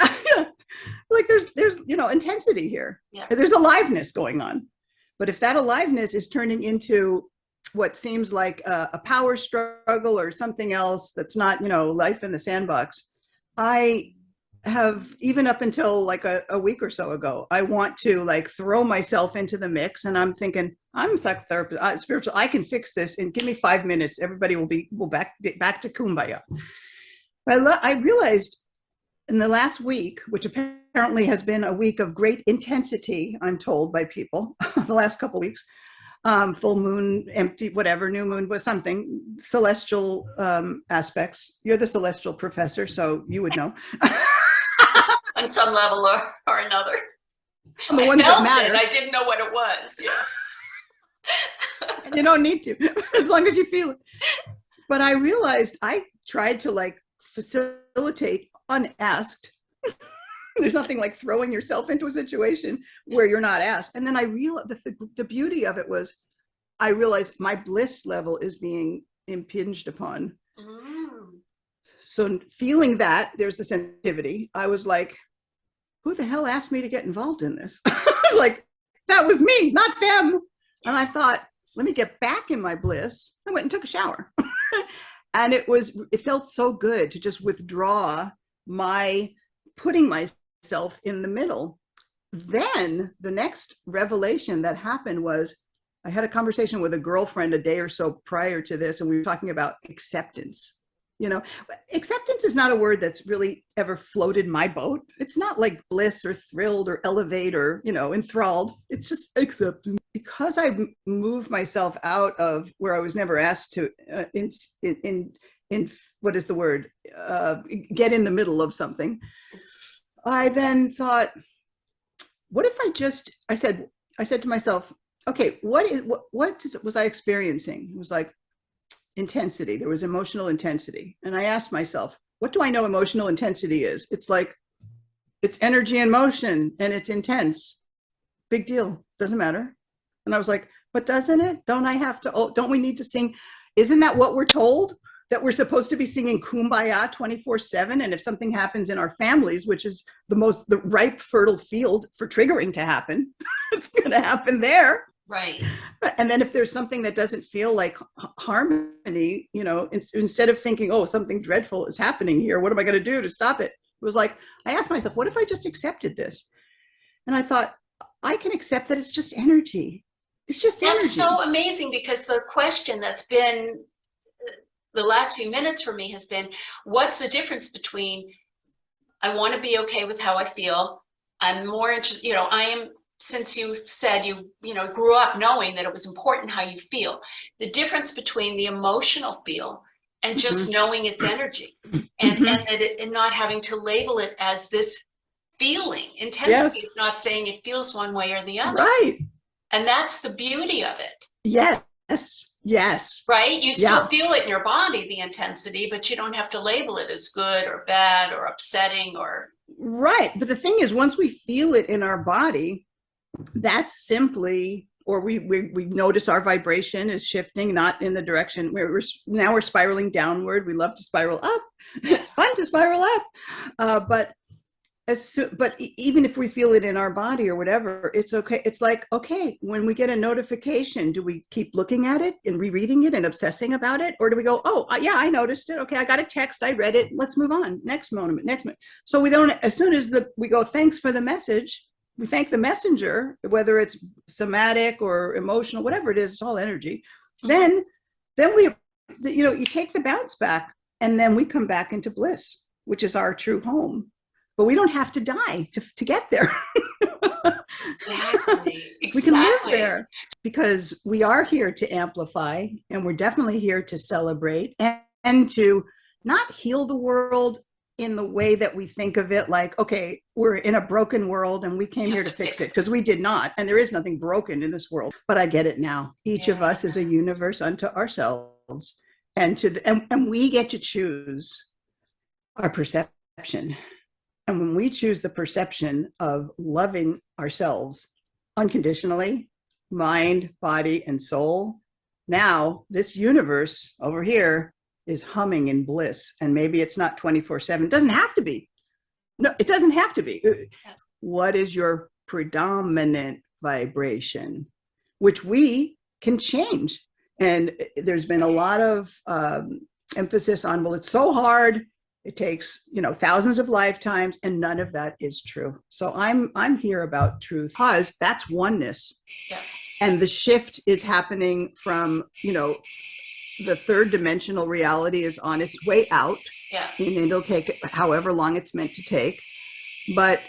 Like there's intensity here. Yeah. There's aliveness going on. But if that aliveness is turning into what seems like a power struggle or something else that's not, life in the sandbox, I have, even up until like a week or so ago, I want to like throw myself into the mix, and I'm thinking, I'm a psychotherapist, spiritual, I can fix this, and give me 5 minutes, everybody will be back to kumbaya. I realized in the last week, which apparently has been a week of great intensity, I'm told by people, the last couple of weeks, full moon, empty, whatever, new moon, was something, celestial aspects. You're the celestial professor, so you would know. On some level or another. The I ones that felt matter. it. I didn't know what it was. Yeah. And you don't need to, as long as you feel it. But I realized I tried to like facilitate unasked. There's nothing like throwing yourself into a situation where you're not asked. And then I realized the beauty of it was, I realized my bliss level is being impinged upon. So feeling that, there's the sensitivity. I was like, who the hell asked me to get involved in this? Like, that was me, not them. And I thought, let me get back in my bliss. I went and took a shower. And it felt so good to just withdraw my putting myself in the middle. Then the next revelation that happened was, I had a conversation with a girlfriend a day or so prior to this, and we were talking about acceptance. Acceptance is not a word that's really ever floated my boat. It's not like bliss or thrilled or elevate or, enthralled. It's just acceptance. Because I moved myself out of where I was never asked to, in what is the word? Get in the middle of something. I then thought, what if I said to myself, okay, what was I experiencing? It was like intensity. There was emotional intensity. And I asked myself, what do I know emotional intensity is? It's like, it's energy and motion, and it's intense. Big deal. Doesn't matter. And I was like, but doesn't it? Don't we need to sing? Isn't that what we're told? That we're supposed to be singing Kumbaya 24/7? And if something happens in our families, which is the ripe, fertile field for triggering to happen, it's going to happen there. Right. And then if there's something that doesn't feel like harmony, instead of thinking, oh, something dreadful is happening here, what am I going to do to stop it? It was like, I asked myself, what if I just accepted this? And I thought, I can accept that it's just energy. It's just energy. That's so amazing, because the question that's been the last few minutes for me has been, what's the difference between, I want to be okay with how I feel, I'm more interested, I am, since you said you grew up knowing that it was important how you feel, the difference between the emotional feel and just knowing its energy, and not having to label it as this feeling. Intensity Yes. is not saying it feels one way or the other. Right. And that's the beauty of it. Yes. Yes. Right? You still Yeah. feel it in your body, the intensity, but you don't have to label it as good or bad or upsetting or. Right. But the thing is, once we feel it in our body, that's simply, or we notice our vibration is shifting, not in the direction where we're spiraling downward. We love to spiral up. It's fun to spiral up. But even if we feel it in our body or whatever, it's okay. It's like, okay, when we get a notification, do we keep looking at it and rereading it and obsessing about it? Or do we go, oh, yeah, I noticed it. Okay, I got a text. I read it. Let's move on. Next moment. So we don't, as soon as we go, thanks for the message, we thank the messenger, whether it's somatic or emotional, whatever it is, it's all energy. Then we, you take the bounce back, and then we come back into bliss, which is our true home. But we don't have to die to get there. Exactly. We can live there because we are here to amplify, and we're definitely here to celebrate and to not heal the world in the way that we think of it, like, okay, we're in a broken world and we came here to fix it, because we did not. And there is nothing broken in this world. But I get it now. Each of us is a universe unto ourselves, and we get to choose our perception. And when we choose the perception of loving ourselves unconditionally, mind, body, and soul, now this universe over here is humming in bliss. And maybe it's not 24/7. It doesn't have to be. No, it doesn't have to be. What is your predominant vibration, which we can change? And there's been a lot of emphasis on, well, it's so hard. It takes, thousands of lifetimes, and none of that is true. So I'm here about truth, because that's oneness. Yeah. And the shift is happening from, the third dimensional reality is on its way out. Yeah. And it'll take however long it's meant to take. But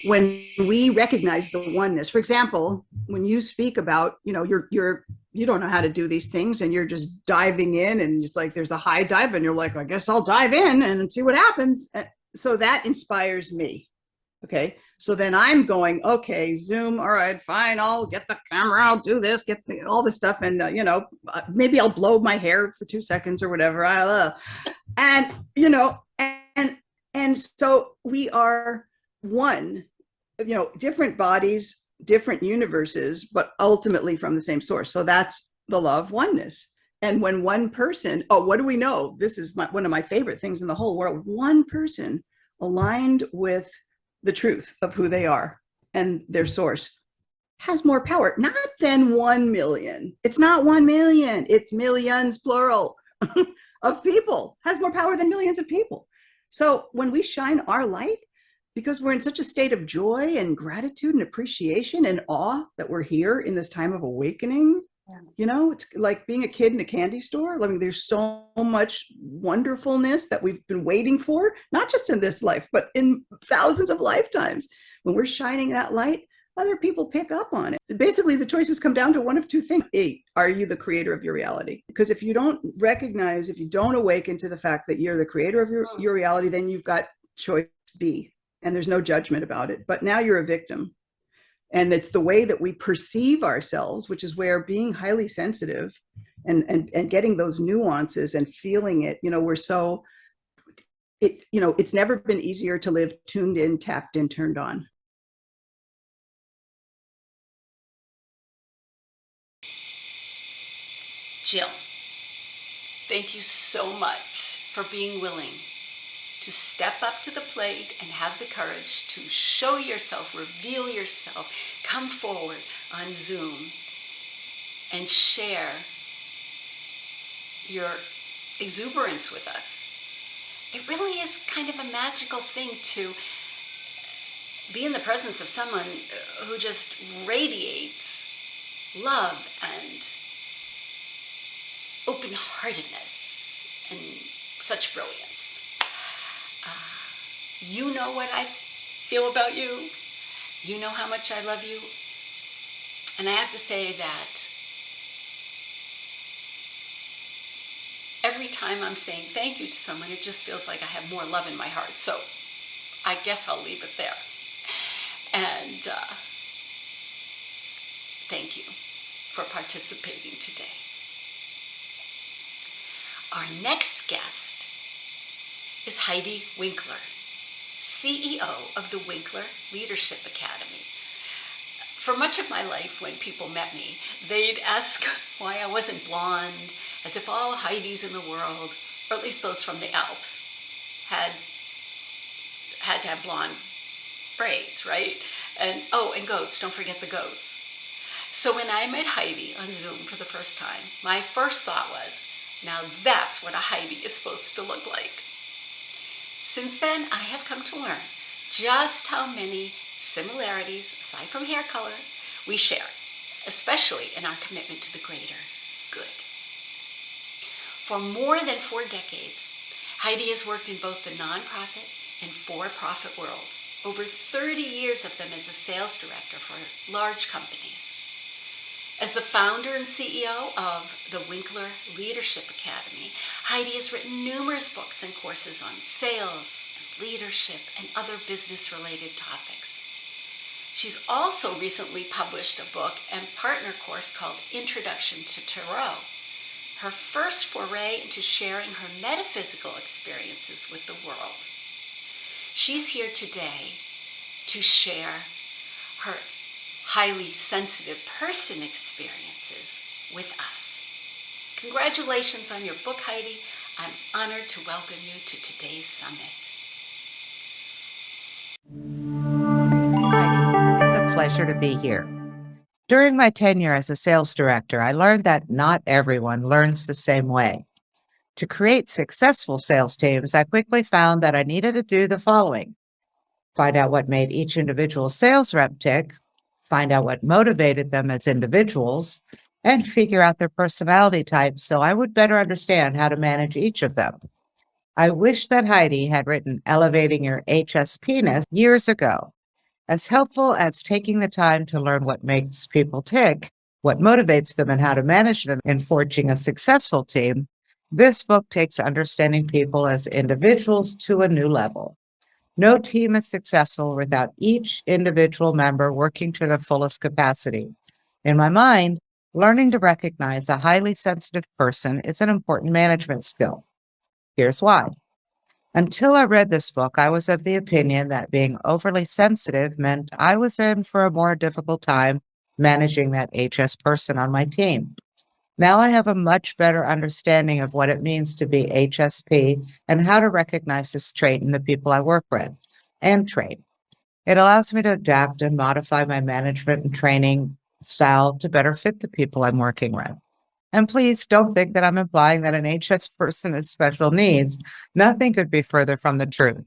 when we recognize the oneness, for example, when you speak about, you don't know how to do these things, and you're just diving in, and it's like there's a high dive, and you're like, I guess I'll dive in and see what happens. So that inspires me. Okay. So then I'm going, okay, Zoom. All right, fine. I'll get the camera. I'll do this, all this stuff. And, maybe I'll blow my hair for 2 seconds or whatever. And so we are one, different bodies, different universes, but ultimately from the same source. So that's the law of oneness. And when one person, what do we know? This is one of my favorite things in the whole world. One person aligned with the truth of who they are and their source has more power, not than 1 million. It's not 1 million. It's millions, plural, of people, has more power than millions of people. So when we shine our light, because we're in such a state of joy and gratitude and appreciation and awe that we're here in this time of awakening, it's like being a kid in a candy store. I mean, there's so much wonderfulness that we've been waiting for, not just in this life, but in thousands of lifetimes. When we're shining that light, other people pick up on it. Basically, the choices come down to one of two things. Are you the creator of your reality? Because if you don't recognize, if you don't awaken to the fact that you're the creator of your reality, then you've got choice B, and there's no judgment about it. But now you're a victim. And it's the way that we perceive ourselves, which is where being highly sensitive and getting those nuances and feeling it, it's never been easier to live tuned in, tapped in, turned on. Jill, thank you so much for being willing to step up to the plate and have the courage to show yourself, reveal yourself, come forward on Zoom and share your exuberance with us. It really is kind of a magical thing to be in the presence of someone who just radiates love and open-heartedness and such brilliance. You know what I feel about you. You know how much I love you. And I have to say that every time I'm saying thank you to someone, it just feels like I have more love in my heart. So I guess I'll leave it there. And thank you for participating today. Our next guest is Heidi Winkler, CEO of the Winkler Leadership Academy. For much of my life, when people met me, they'd ask why I wasn't blonde, as if all Heidis in the world, or at least those from the Alps, had to have blonde braids, right? And goats, don't forget the goats. So when I met Heidi on Zoom for the first time, my first thought was, now that's what a Heidi is supposed to look like. Since then, I have come to learn just how many similarities, aside from hair color, we share, especially in our commitment to the greater good. For more than 4 decades, Heidi has worked in both the nonprofit and for-profit worlds, over 30 years of them as a sales director for large companies. As the founder and CEO of the Winkler Leadership Academy, Heidi has written numerous books and courses on sales, leadership, and other business-related topics. She's also recently published a book and partner course called Introduction to Tarot, her first foray into sharing her metaphysical experiences with the world. She's here today to share her highly sensitive person experiences with us. Congratulations on your book, Heidi. I'm honored to welcome you to today's summit. Heidi, it's a pleasure to be here. During my tenure as a sales director, I learned that not everyone learns the same way. To create successful sales teams, I quickly found that I needed to do the following: find out what made each individual sales rep tick, find out what motivated them as individuals, and figure out their personality types so I would better understand how to manage each of them. I wish that Heidi had written Elevating Your HSPness years ago. As helpful as taking the time to learn what makes people tick, what motivates them, and how to manage them in forging a successful team, this book takes understanding people as individuals to a new level. No team is successful without each individual member working to their fullest capacity. In my mind, learning to recognize a highly sensitive person is an important management skill. Here's why. Until I read this book, I was of the opinion that being overly sensitive meant I was in for a more difficult time managing that HS person on my team. Now I have a much better understanding of what it means to be HSP and how to recognize this trait in the people I work with and train. It allows me to adapt and modify my management and training style to better fit the people I'm working with. And please don't think that I'm implying that an HS person has special needs. Nothing could be further from the truth.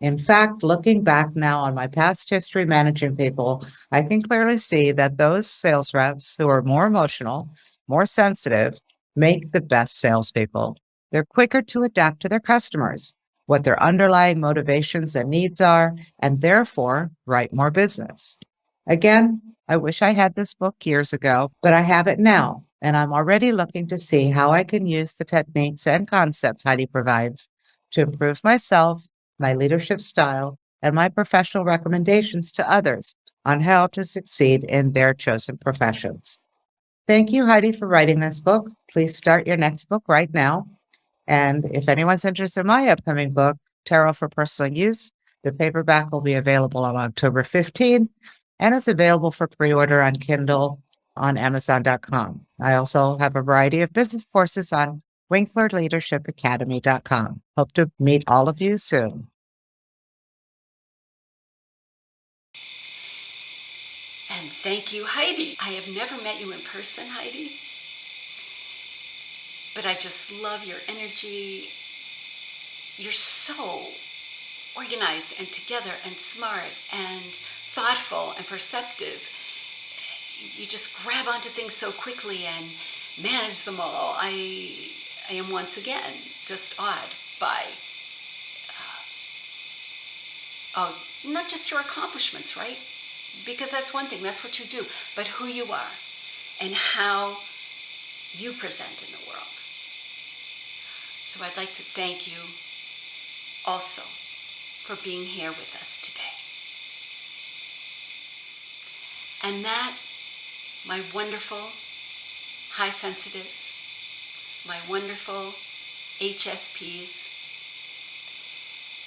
In fact, looking back now on my past history managing people, I can clearly see that those sales reps who are more emotional, more sensitive, make the best salespeople. They're quicker to adapt to their customers, what their underlying motivations and needs are, and therefore write more business. Again, I wish I had this book years ago, but I have it now, and I'm already looking to see how I can use the techniques and concepts Heidi provides to improve myself, my leadership style, and my professional recommendations to others on how to succeed in their chosen professions. Thank you, Heidi, for writing this book. Please start your next book right now. And if anyone's interested in my upcoming book, Tarot for Personal Use, the paperback will be available on October 15th, and it's available for pre-order on Kindle on Amazon.com. I also have a variety of business courses on WinklerLeadershipAcademy.com. Hope to meet all of you soon. And thank you, Heidi. I have never met you in person, Heidi, but I just love your energy. You're so organized and together and smart and thoughtful and perceptive. You just grab onto things so quickly and manage them all. I am once again just awed by, not just your accomplishments, right? Because that's one thing, that's what you do, but who you are and how you present in the world. So I'd like to thank you also for being here with us today. And that, my wonderful high sensitives, my wonderful HSPs,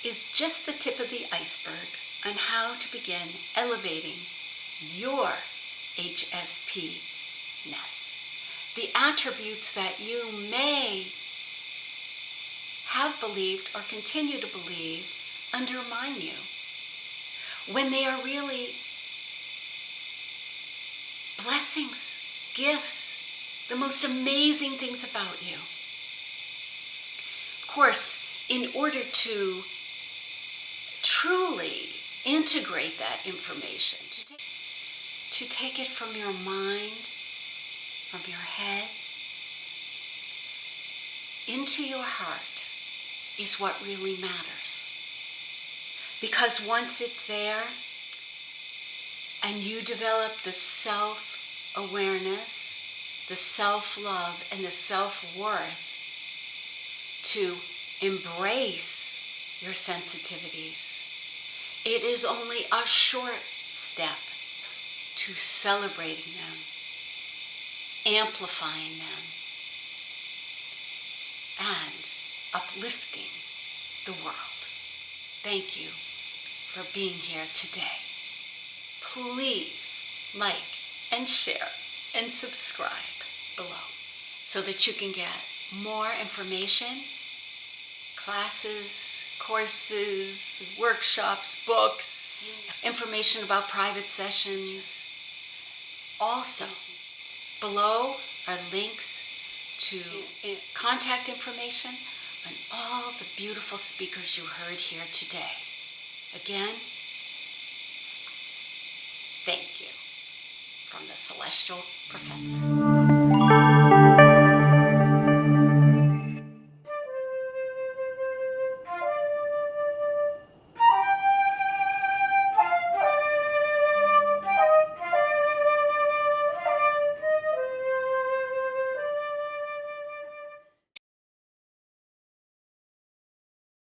is just the tip of the iceberg on how to begin elevating your HSP-ness. The attributes that you may have believed or continue to believe undermine you, when they are really blessings, gifts, the most amazing things about you. Of course, in order to truly integrate that information, to take it from your mind, from your head, into your heart is what really matters. Because once it's there and you develop the self-awareness, the self-love, and the self-worth to embrace your sensitivities, it is only a short step to celebrating them, amplifying them, and uplifting the world. Thank you for being here today. Please like and share and subscribe below so that you can get more information, classes, courses, workshops, books, information about private sessions. Also, below are links to contact information on all the beautiful speakers you heard here today. Again, thank you from the Celestial Professor.